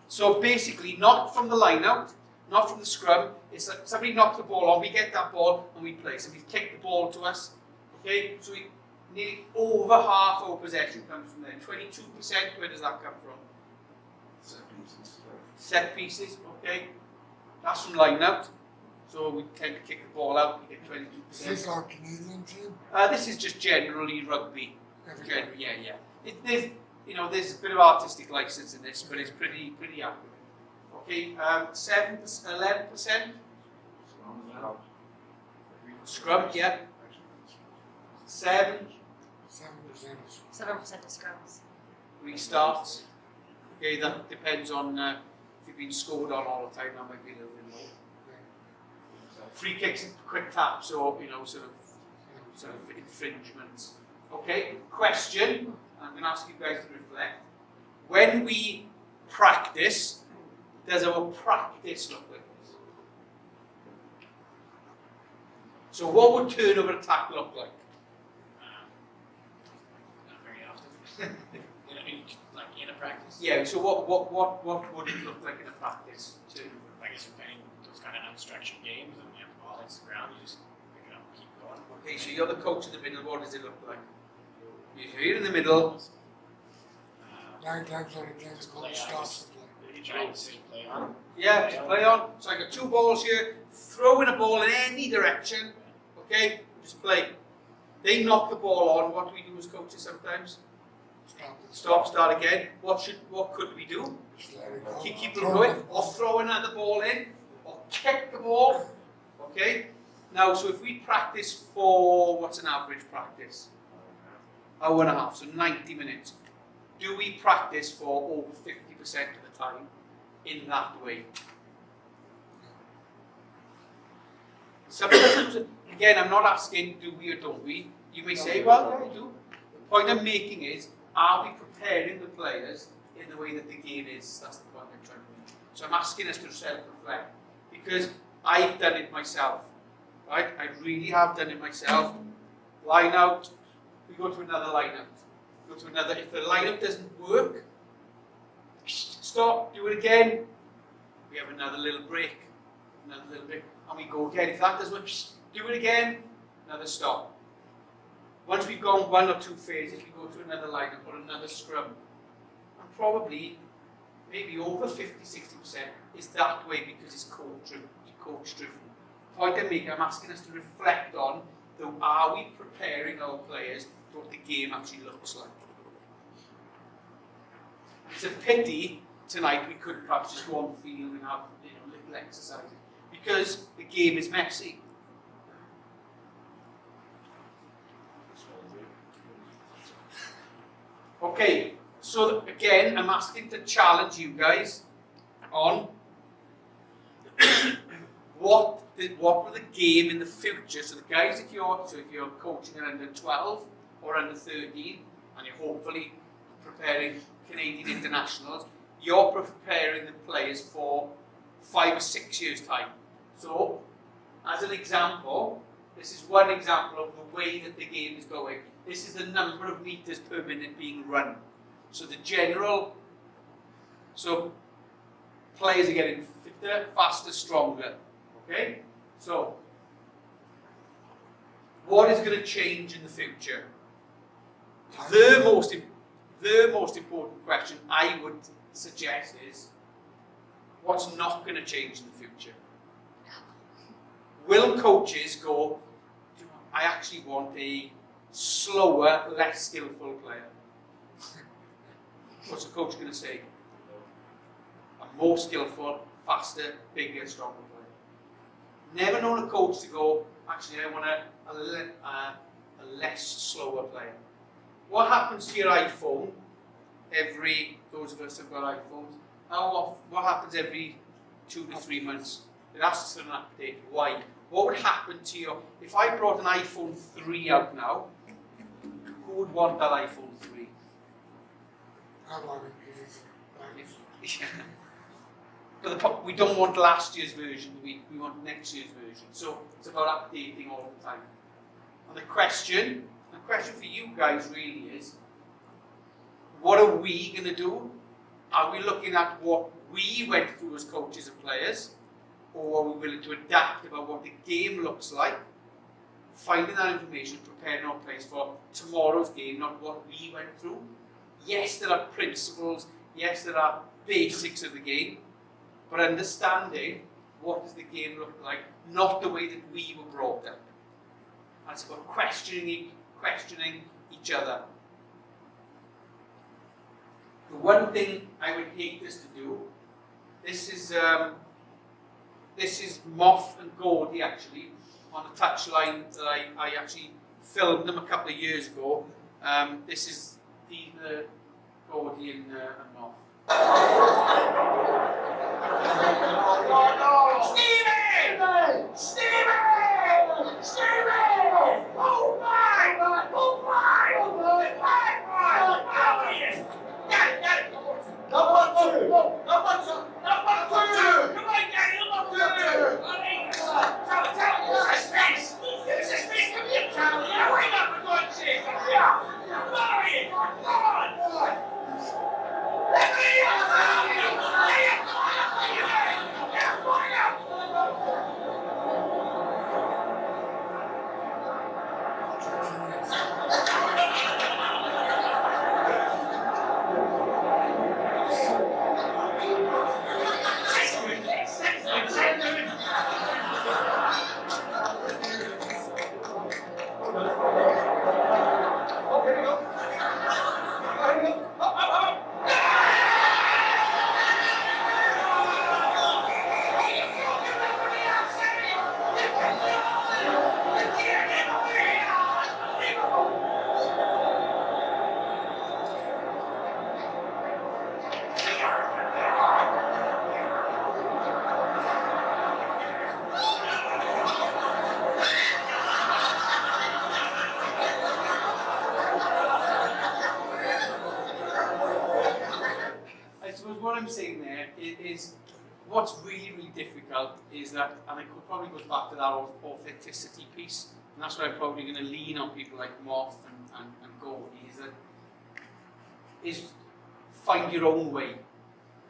So basically, not from the line out, not from the scrum. It's like somebody knocks the ball on, we get that ball and we play. Somebody kick the ball to us, okay? So we nearly over half our possession comes from there. 22%, where does that come from? Set pieces, okay? That's from line out. So we tend to kick the ball out, we get 22%. Is this our Canadian team? This is just generally rugby. Everybody. Yeah. There's, there's a bit of artistic license in this, but it's pretty accurate. Okay, 11%. Scrum, yeah. 7. 7% is 7% of scrums. Restarts. Okay, that depends on if you've been scored on all the time, that might be a little bit more. Free kicks and quick taps, or sort of infringements. Okay, question. I'm going to ask you guys to reflect. When we practice, does our practice look like this? So what would turnover attack look like? Not very often. Like in a practice. Yeah, so what would it look like in a practice? I guess we're playing those kind of unstructured games, and you have the ball hits the ground, you just pick it up and keep going. Okay, so you're the coach in the middle, what does it look like? You're in the middle. 9 times out of 10, the coach stops the play. You try to see play on. Yeah, just play on. So I got 2 balls here, throwing a ball in any direction. Okay, just play. They knock the ball on. What do we do as coaches sometimes? Stop, start again. What could we do? Just let it go. Keep it going, or throw another ball in, or kick the ball. Okay. Now, so if we practice for what's an average practice? Hour and a half, so 90 minutes. Do we practice for over 50% of the time in that way? Sometimes, again, I'm not asking do we or don't we. You may say, well, yeah, I do. The point I'm making is, are we preparing the players in the way that the game is? That's the point I'm trying to make. So I'm asking us to self-reflect, because I've done it myself, right? I really have done it myself. Line out, we go to another lineup. Go to another. If the lineup doesn't work, stop, do it again. We have another little break, and we go again. If that doesn't work, do it again. Another stop. Once we've gone 1 or 2 phases, we go to another lineup or another scrum. And probably, maybe over 50-60% is that way because it's coach-driven. The point I'm making, I'm asking us to reflect on, though, are we preparing our players to what the game actually looks like? It's a pity tonight we couldn't perhaps just go on the field and have little exercises, because the game is messy. Okay, so again, I'm asking to challenge you guys on what will the game in the future. So the guys, if you're coaching at under 12 or under 13, and you're hopefully preparing Canadian internationals, you're preparing the players for 5 or 6 years' time. So, as an example, this is one example of the way that the game is going. This is the number of meters per minute being run. So players are getting fitter, faster, stronger. Okay? So, what is going to change in the future? The most important question I would suggest is, what's not going to change in the future? Will coaches go, I actually want a slower, less skillful player? What's the coach going to say? A more skillful, faster, bigger, stronger player. Never known a coach to go, actually I want a less slower player. What happens to your iPhone those of us who've got iPhones, what happens every 2 to 3 months? It asks for an update. Why? What would happen to you if I brought an iPhone 3 out now? Who would want that iPhone 3? I love it because But we don't want last year's version, we want next year's version. So it's about updating all the time. And the question for you guys really is, what are we going to do? Are we looking at what we went through as coaches and players? Or are we willing to adapt about what the game looks like? Finding that information, preparing our players for tomorrow's game, not what we went through. Yes, there are principles. Yes, there are basics of the game. But understanding what does the game look like, not the way that we were brought up. And it's about questioning each other. The one thing I would hate us to do, this is Moff and Gordy actually on the touchline that I actually filmed them a couple of years ago. This is Gordy and Moff. Stephen! Stephen! Stephen! Oh my! Oh my! Oh my! Oh my! Get it! Get it! Come on, I suppose what I'm saying there is what's really, really difficult is that, and I could probably go back to that authenticity piece, and that's where I'm probably going to lean on people like Moth and Gordy, is find your own way,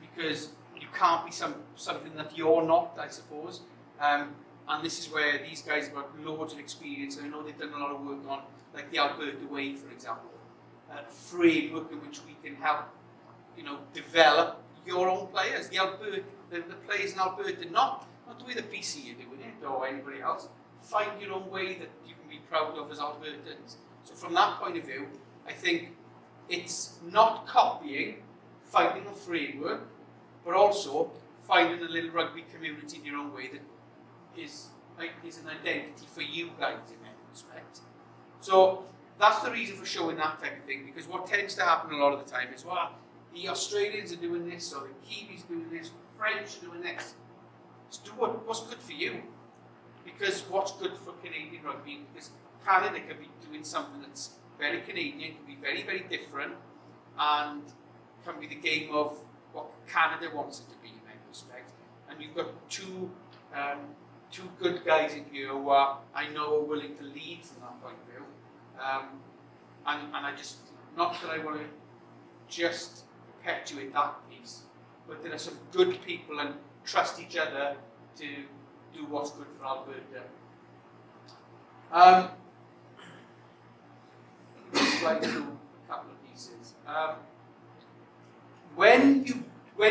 because you can't be something that you're not, I suppose. And this is where these guys have got loads of experience, and I know they've done a lot of work on, like the Alberta Way, for example, a framework in which we can help, develop your own players. The players in Alberta, not the way the BC are doing it or anybody else. Find your own way that you can be proud of as Albertans. So from that point of view, I think it's not copying, finding a framework, but also finding a little rugby community in your own way that is an identity for you guys in that respect. So that's the reason for showing that type of thing, because what tends to happen a lot of the time is, well, the Australians are doing this, or the Kiwis are doing this, the French are doing this. Just do what's good for you. Because what's good for Canadian rugby, because Canada can be doing something that's very Canadian, can be very, very different, and can be the game of what Canada wants it to be in that respect. And you've got two good guys in here who I know are willing to lead from that point of view. And I just, not that I want to just perpetuate that piece, but there are some good people and trust each other to do what's good for Alberta. Slide through a couple of pieces. When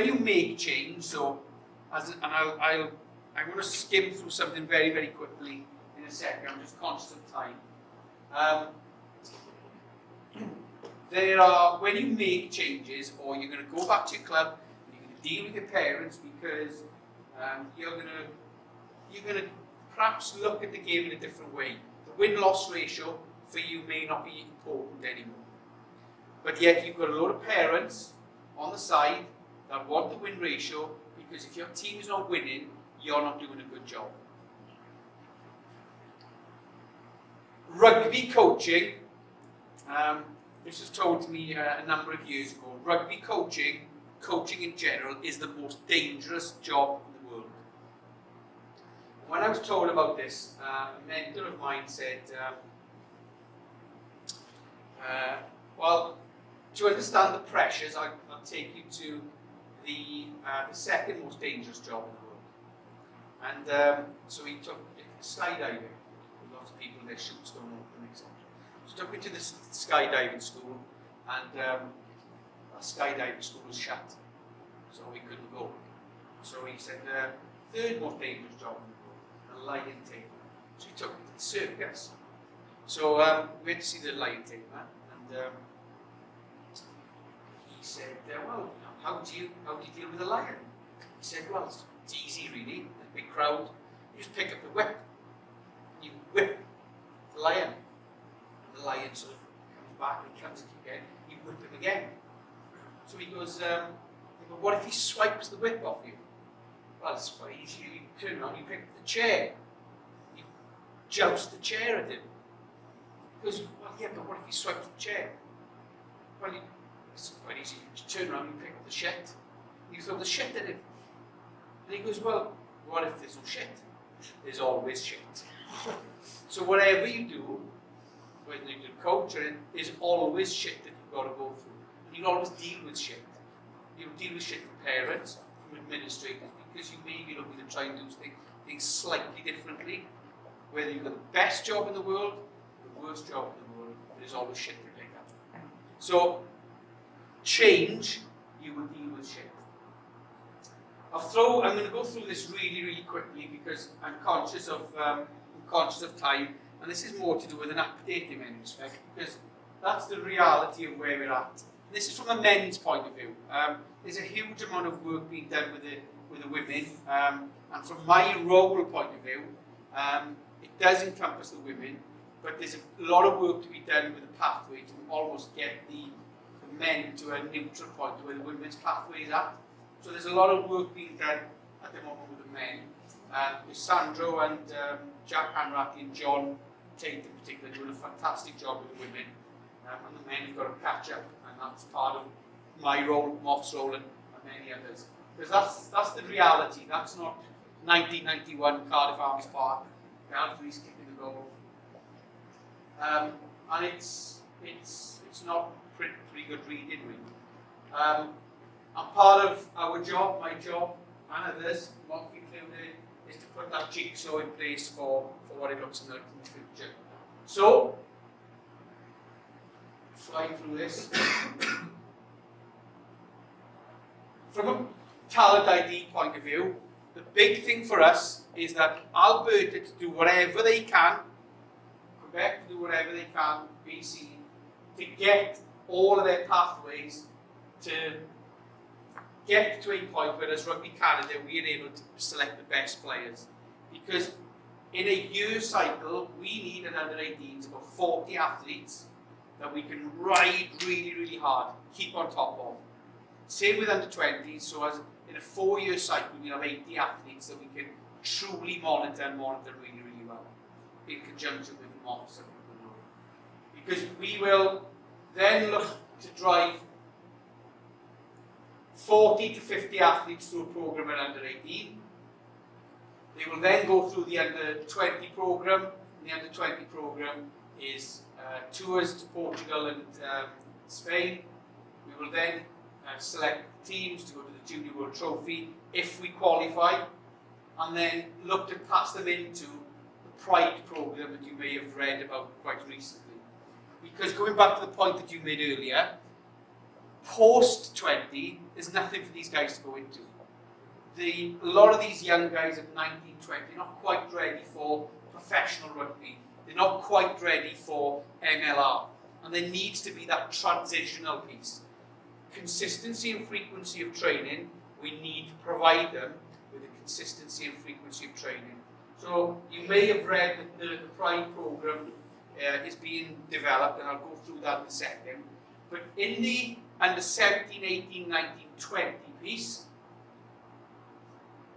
you make change, so I'm going to skim through something very, very quickly in a second. I'm just conscious of time. When you make changes, or you're going to go back to your club, and you're going to deal with your parents because you're going to perhaps look at the game in a different way. The win-loss ratio for you may not be important anymore. But yet you've got a lot of parents on the side that want the win ratio, because if your team is not winning, you're not doing a good job. Rugby coaching, this was told to me a number of years ago. Rugby coaching in general, is the most dangerous job in the world. When I was told about this, a mentor of mine said, well, to understand the pressures, I'll take you to the second most dangerous job in the world. And so he took skydiving. Lots of people, their chutes don't open, etc. So he took me to the skydiving school, and our skydiving school was shut, so we couldn't go. So he said, third most dangerous job in the world, the lion tamer. So he took me to the circus. So we had to see the lion tamer, and he said, well, how do you deal with a lion? He said, well, it's easy really. There's a big crowd. You just pick up the whip. You whip the lion. And the lion sort of comes back and comes again. You whip him again. So he goes, but what if he swipes the whip off you? Well, it's quite easy. You turn around, you pick up the chair. You joust the chair at him. He goes, well, yeah, but what if he swipes the chair? Well, it's quite easy. You turn around, you pick up the shet. You throw the shit at him. And he goes, well, what if there's no shit? There's always shit. So whatever you do, when you do coaching, there's always shit that you've got to go through. And you always deal with shit. You deal with shit from parents, from administrators, because you may be looking to try and do things slightly differently. Whether you've got the best job in the world, the worst job in the world, there's always shit to pick up. So, change, you will deal with shit. I'm going to go through this really, really quickly because I'm conscious of time, and this is more to do with an update in many respects, because that's the reality of where we're at. This is from a men's point of view. There's a huge amount of work being done with the women, and from my role point of view, it does encompass the women, but there's a lot of work to be done with the pathway to almost get the men to a neutral point where the women's pathway is at. So there's a lot of work being done at the moment with the men. With Sandro and Jack Hanratty and John Tate in particular doing a fantastic job with the women. And the men have got to catch up, and that's part of my role, Moff's role, and many others. Because that's the reality. That's not 1991 Cardiff Arms Park. Gallery's kicking the goal. And it's not pretty good reading, really. And part of our job, my job, and others, Moff included, is to put that jigsaw in place for what it looks like in the future. So, flying through this. From a talent ID point of view, the big thing for us is that Alberta to do whatever they can, Quebec to do whatever they can, BC, to get all of their pathways to get to a point where as Rugby Canada we are able to select the best players. Because in a year cycle, we need an under 18s, about 40 athletes that we can ride really, really hard, keep on top of. Same with under 20s, so as in a 4-year cycle, we have 80 athletes that we can truly monitor really, really well, in conjunction with Moffs and because we will then look to drive 40 to 50 athletes through a program at under 18. They will then go through the under 20 program. And the under 20 program is tours to Portugal and Spain. We will then select teams to go to the Junior World Trophy if we qualify, and then look to pass them into the Pride program that you may have read about quite recently. Because going back to the point that you made earlier, post 20, there's nothing for these guys to go into. A lot of these young guys at 19, 20, are not quite ready for professional rugby. They're not quite ready for MLR. And there needs to be that transitional piece. Consistency and frequency of training, we need to provide them with a consistency and frequency of training. So you may have read that the Pride program is being developed, and I'll go through that in a second. But in the under 17, 18, 19, 20 piece,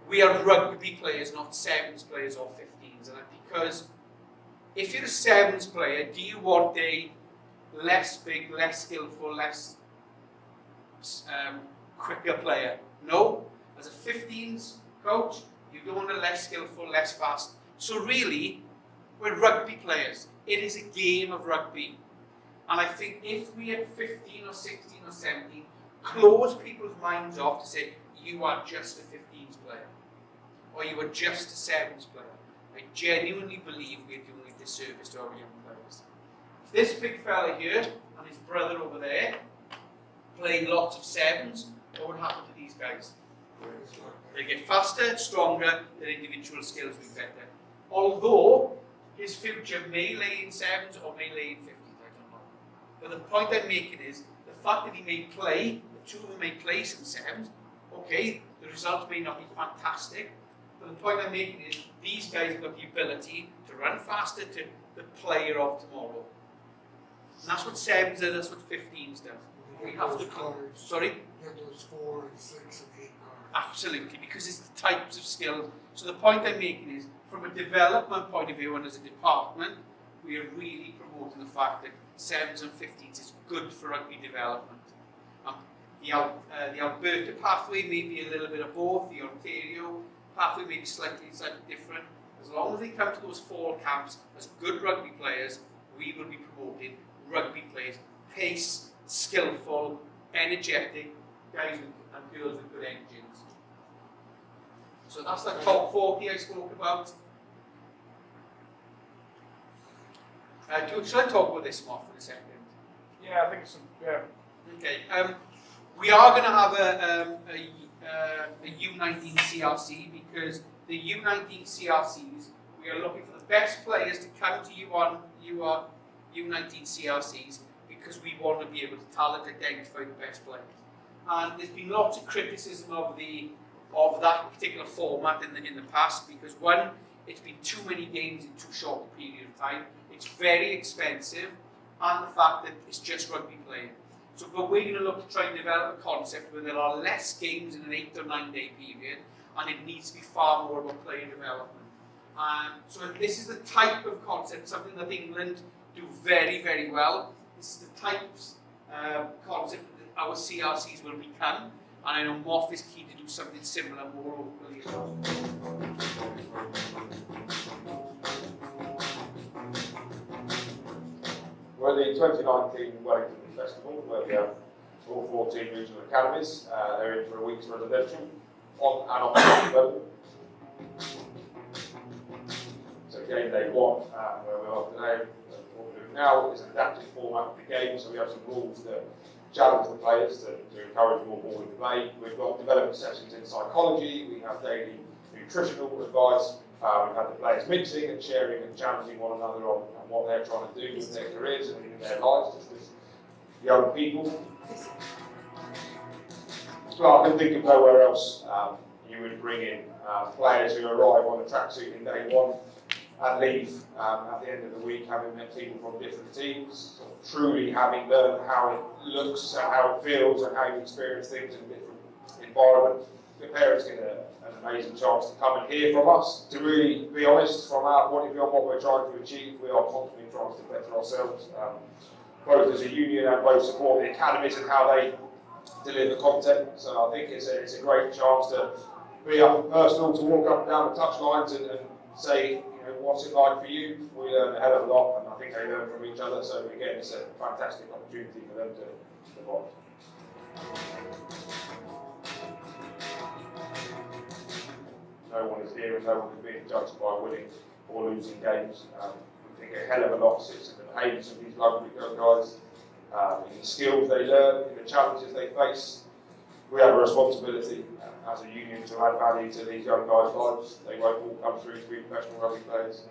we are rugby players, not sevens players or 15s. And because if you're a sevens player, do you want a less big, less skillful, less quicker player? No. As a 15s coach, you don't want a less skillful, less fast. So really, we're rugby players. It is a game of rugby. And I think if we at 15 or 16 or 17 close people's minds off to say, you are just a 15s player, or you are just a sevens player, I genuinely believe we are doing a disservice to our young players. If this big fella here and his brother over there playing lots of sevens, what would happen to these guys? They get faster, stronger, their individual skills will be better. Although his future may lay in sevens or may lay in 50s, I don't know. But the point I'm making is the fact that he may play, the two of them may play some sevens, okay, the results may not be fantastic, but the point I'm making is these guys have got the ability to run faster to the player of tomorrow. And that's what sevens does, that's what 15s does. We have to sorry? Get those 4 and 6 and 8 cards. Absolutely, because it's the types of skills. So the point I'm making is, from a development point of view and as a department, we are really promoting the fact that 7s and 15s is good for rugby development. the Alberta pathway may be a little bit of both. The Ontario pathway may be slightly different. As long as they come to those fall camps as good rugby players, we will be promoting rugby players. Pace, skillful, energetic guys and girls with good engines. So that's the top 40 I spoke about. Should I talk about this more for a second? Yeah, I think it's yeah. Okay. We are going to have a U19 CRC because the U19 CRCs, we are looking for the best players to come to U19 CRCs because we want to be able to talent identify the best players. And there's been lots of criticism of that particular format in the past because one, it's been too many games in too short a period of time. It's very expensive, and the fact that it's just rugby playing. So, but we're going to look to try and develop a concept where there are less games in an 8 or 9 day period, and it needs to be far more about player development. So this is the type of concept, something that England do very, very well. This is the type of concept that our CRCs will become, and I know Moff is keen to do something similar more locally as well. We're the 2019 Wellington Festival, where we have all 14 regional academies. They're in for a week's residential on and off the level. So game day 1, where we are today, what we're doing now is an adaptive format of the game, so we have some rules that challenge the players to encourage more ball in play. We've got development sessions in psychology, we have daily nutritional advice, we've had the players mixing and sharing and challenging one another on what they're trying to do with their careers and in their lives, just as young people. Well, I can think of nowhere else you would bring in players who arrive on a tracksuit in day 1 and leave at the end of the week having met people from different teams, sort of truly having learned how it looks and how it feels and how you experience things in a different environment. The parents get an amazing chance to come and hear from us. To really be honest, from our point of view on what we're trying to achieve, we are constantly trying to better ourselves, both as a union and both support the academies and how they deliver content. So I think it's a great chance to be up and personal, to walk up and down the touch lines and say, what's it like for you? We learn a hell of a lot, and I think they learn from each other. So again, it's a fantastic opportunity for them to bond. No one is here, and no one is being judged by winning or losing games. We think a hell of a lot sits in the behaviours of these rugby guys, in the skills they learn, in the challenges they face. We have a responsibility as a union to add value to these young guys' lives. They won't all come through to be professional rugby players,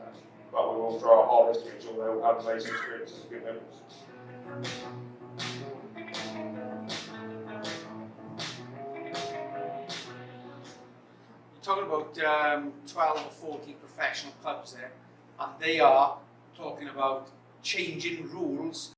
but we will try our hardest to ensure they all have amazing experiences and good memories. You're talking about 12 or 14 professional clubs there, and they are talking about changing rules